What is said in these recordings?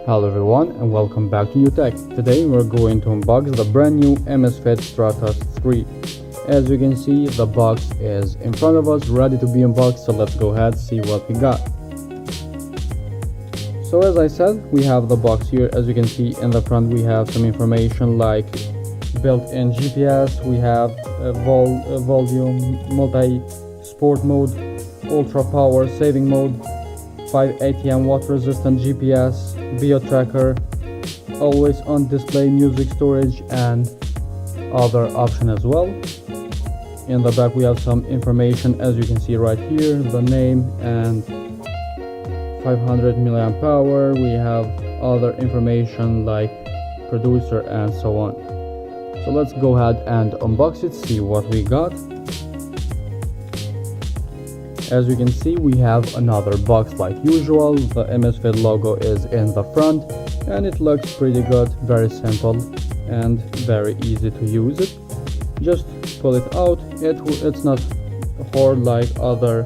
Hello everyone and welcome back to New Tech. Today we're going to unbox the brand new Amazfit Stratos 3. As you can see, the box is in front of us, ready to be unboxed, so let's go ahead and see what we got. So as I said, we have the box here. As you can see in the front, we have some information like built-in GPS, we have a volume, multi-sport mode, ultra power saving mode, 5 ATM water resistant GPS, bio tracker, always on display music storage, and other option as well. In the back we have some information, as you can see right here, the name and 500 milliamp hour. We have other information like producer and so on. So let's go ahead and unbox it, see what we got. As you can see, we have another box like usual. The Amazfit logo is in the front and it looks pretty good, very simple and very easy to use it. Just pull it out. It's not hard like other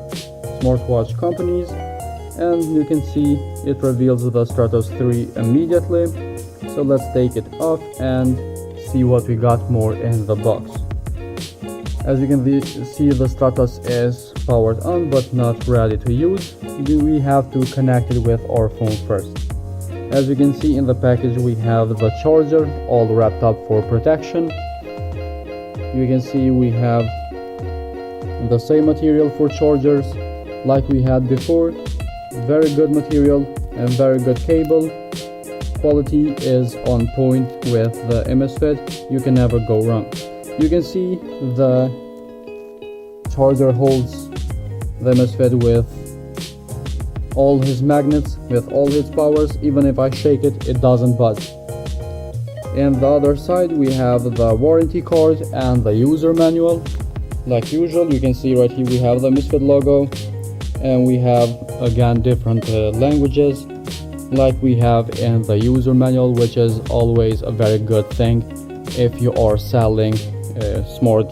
smartwatch companies, and you can see it reveals the Stratos 3 immediately. So let's take it off and see what we got more in the box. As you can see, the Stratos is powered on but not ready to use. We have to connect it with our phone first. As you can see in the package, we have the charger all wrapped up for protection. You can see we have the same material for chargers like we had before. Very good material and very good cable. Quality is on point with the Amazfit. You can never go wrong. You can see the charger holds the Amazfit with all his magnets, with all his powers. Even if I shake it, it doesn't budge. In the other side we have the warranty card and the user manual. Like usual, you can see right here we have the Amazfit logo, and we have again different languages like we have in the user manual, which is always a very good thing if you are selling smart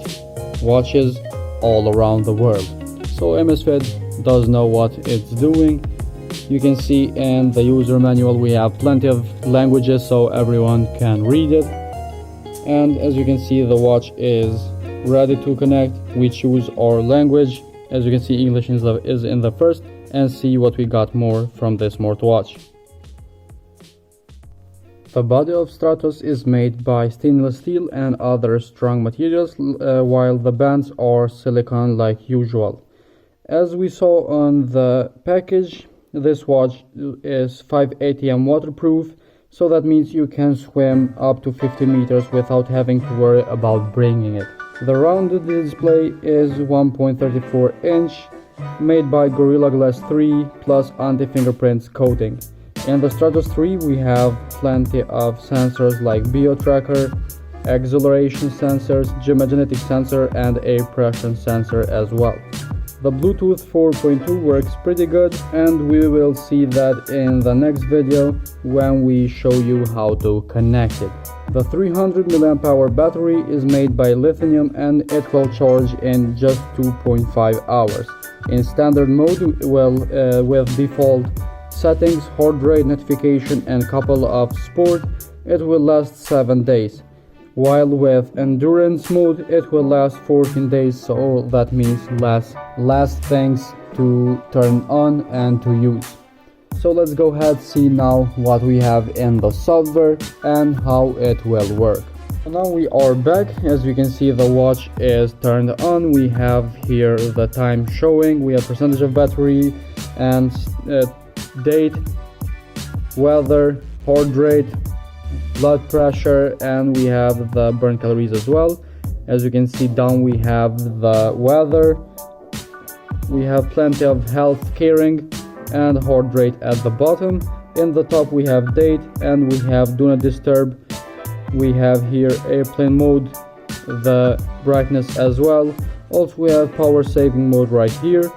watches all around the world. So Amazfit does know what it's doing. You can see in the user manual we have plenty of languages so everyone can read it. And as you can see, the watch is ready to connect. We choose our language. As you can see, English is in the first, and see what we got more from this smartwatch. The body of Stratos is made by stainless steel and other strong materials, while the bands are silicone like usual. As we saw on the package, this watch is 5 ATM waterproof, so that means you can swim up to 50 meters without having to worry about bringing it. The rounded display is 1.34 inch, made by Gorilla Glass 3 plus anti-fingerprints coating. In the Stratos 3 we have plenty of sensors like bio tracker, acceleration sensors, geomagnetic sensor, and a pressure sensor as well. The Bluetooth 4.2 works pretty good, and we will see that in the next video when we show you how to connect it. The 300 mAh battery is made by lithium and it will charge in just 2.5 hours. In standard mode, with default settings, heart rate notification, and couple of sport, it will last 7 days. While with endurance mode, it will last 14 days, so that means less things to turn on and to use. So let's go ahead see now what we have in the software and how it will work. So now we are back. As you can see, the watch is turned on. We have here the time showing, we have percentage of battery and date, weather, heart rate, blood pressure, and we have the burn calories as well. As you can see down, we have the weather, we have plenty of health caring, and heart rate at the bottom. In the top we have date, and we have do not disturb. We have here airplane mode, the brightness as well. Also we have power saving mode right here.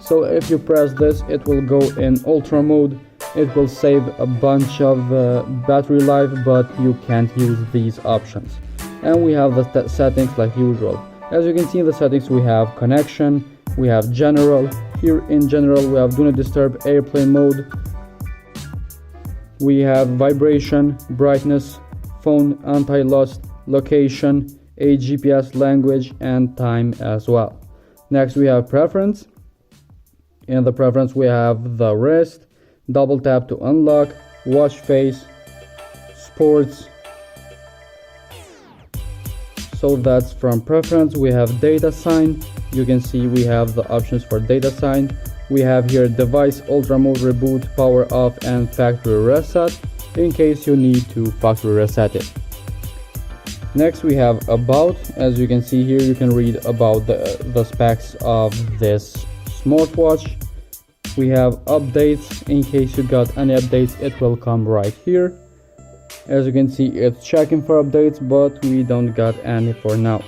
So if you press this, it will go in ultra mode. It will save a bunch of battery life, but you can't use these options. And we have the settings like usual. As you can see in the settings, we have connection, we have general. Here in general we have do not disturb, airplane mode, We have vibration, brightness, phone anti-lost, location, a GPS language, and time as well. Next we have preference. In the preference we have the wrist, double tap to unlock, watch face, sports. So that's from preference. We have data sign. You can see we have the options for data sign. We have here device ultra mode, reboot, power off, and factory reset in case you need to factory reset it. Next we have about. As you can see here, you can read about the specs of this smartwatch. We have updates. In case you got any updates, it will come right here. As you can see, it's checking for updates, but we don't got any for now.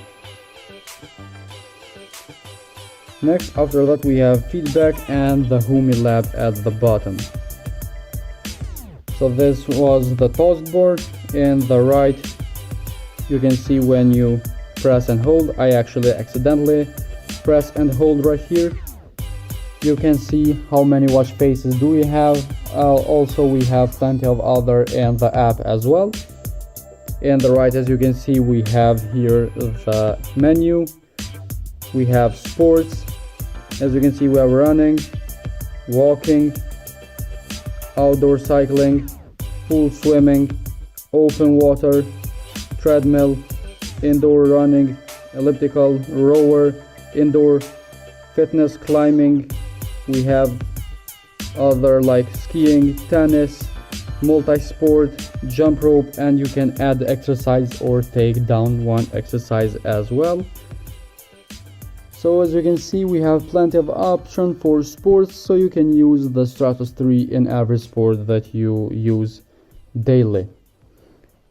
Next, after that, we have feedback and the Humi Lab at the bottom. So this was the toastboard. In the right, you can see when you press and hold. I actually accidentally press and hold right here. You can see how many watch faces do we have. Also, we have plenty of other in the app as well. In the right, as you can see, we have here the menu. We have sports. As you can see, we are running, walking, outdoor cycling, pool swimming, open water, treadmill, indoor running, elliptical, rower, indoor fitness, climbing. We have other like skiing, tennis, multi-sport, jump rope, and you can add exercise or take down one exercise as well. So as you can see, we have plenty of options for sports, so you can use the Stratos 3 in every sport that you use daily.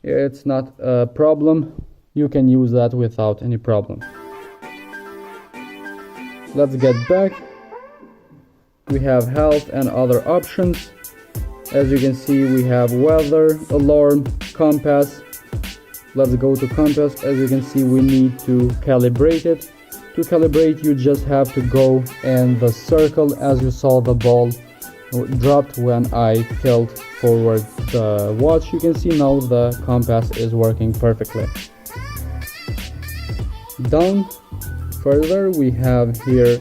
It's not a problem. You can use that without any problem. Let's get back. We have health and other options. As you can see, we have weather, alarm, compass. Let's go to compass. As you can see, we need to calibrate it. To calibrate, you just have to go in the circle as you saw the ball dropped when I tilt forward the watch. You can see now the compass is working perfectly. Down further, we have here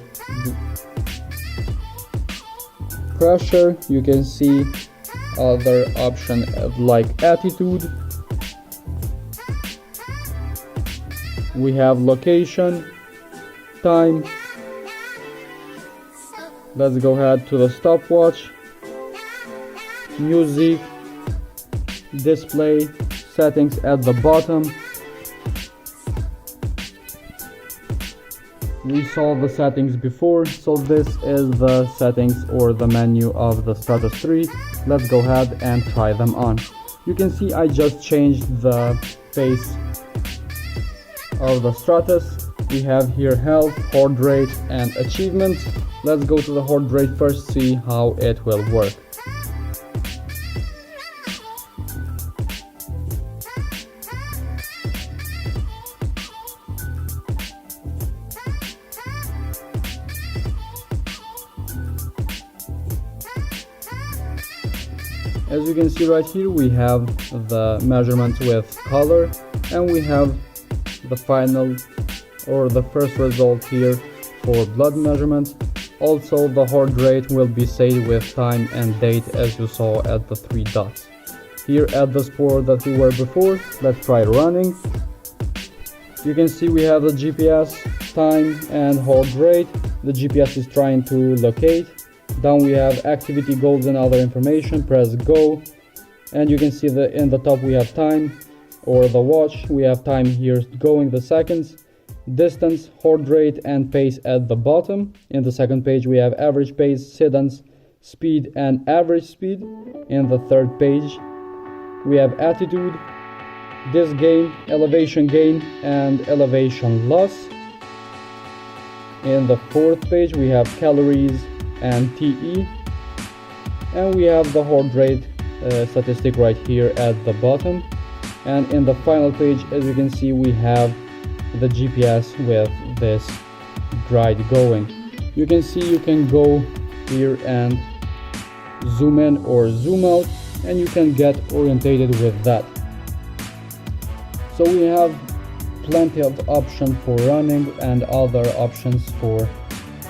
pressure. You can see other option like attitude. We have location, time. Let's go ahead to the stopwatch, music, display, settings at the bottom. We saw the settings before, so this is the settings or the menu of the Stratos 3. Let's go ahead and try them on. You can see I just changed the face of the Stratos. We have here health, heart rate, and achievements. Let's go to the heart rate first, see how it will work. As you can see right here, we have the measurements with color, and we have the final or the first result here for blood measurements. Also, the heart rate will be saved with time and date as you saw at the 3 dots. Here at the sport that we were before, let's try running. You can see we have the GPS, time, and heart rate. The GPS is trying to locate. Down we have activity, goals, and other information. Press go, and you can see that in the top we have time or the watch. We have time here going the seconds, distance, heart rate, and pace at the bottom. In the second page we have average pace, sedans, speed, and average speed. In the third page we have attitude, disc gain, elevation gain, and elevation loss. In the fourth page we have calories and TE, and we have the heart rate statistic right here at the bottom. And in the final page, as you can see, we have the GPS with this guide going. You can see you can go here and zoom in or zoom out. and you can get orientated with that. So we have plenty of options for running and other options for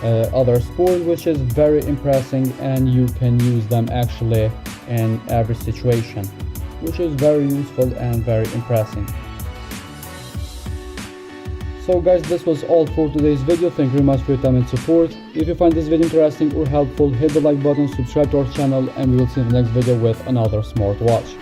other sports, which is very impressive, and you can use them actually in every situation, which is very useful and very impressive. So guys, this was all for today's video. Thank you very much for your time and support. If you find this video interesting or helpful, hit the like button, subscribe to our channel, and we will see you in the next video with another smartwatch.